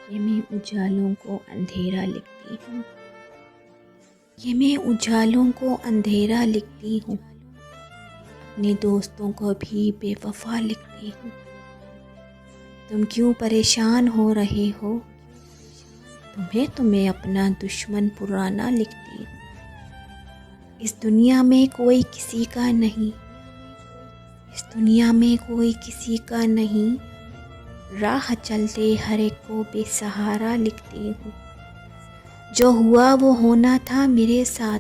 कि मैं उजालों को अंधेरा लिखती हूँ। कि मैं उजालों को अंधेरा लिखती हूँ, अपने दोस्तों को भी बेवफा लिखती हूँ। तुम क्यों परेशान हो रहे हो? तुम्हें मैं अपना दुश्मन पुराना लिखती हूँ। इस दुनिया में कोई किसी का नहीं, इस दुनिया में कोई किसी का नहीं, राह चलते हर एक को बेसहारा लिखती हूँ। जो हुआ वो होना था मेरे साथ,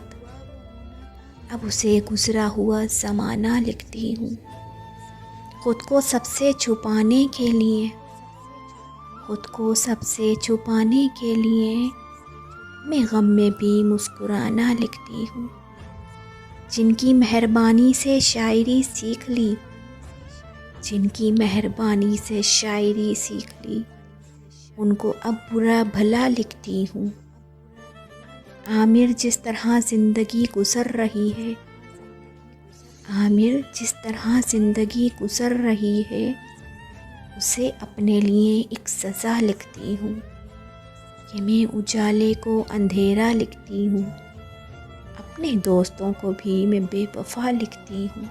अब उसे गुजरा हुआ ज़माना लिखती हूँ। खुद को सबसे छुपाने के लिए, खुद को सबसे छुपाने के लिए मैं गम में भी मुस्कुराना लिखती हूँ। जिनकी मेहरबानी से शायरी सीख ली, जिनकी मेहरबानी से शायरी सीख ली, उनको अब बुरा भला लिखती हूँ। आमिर जिस तरह ज़िंदगी गुज़र रही है, आमिर जिस तरह ज़िंदगी गुज़र रही है, उसे अपने लिए एक सज़ा लिखती हूँ। कि मैं उजाले को अंधेरा लिखती हूँ, अपने दोस्तों को भी मैं बेवफा लिखती हूँ।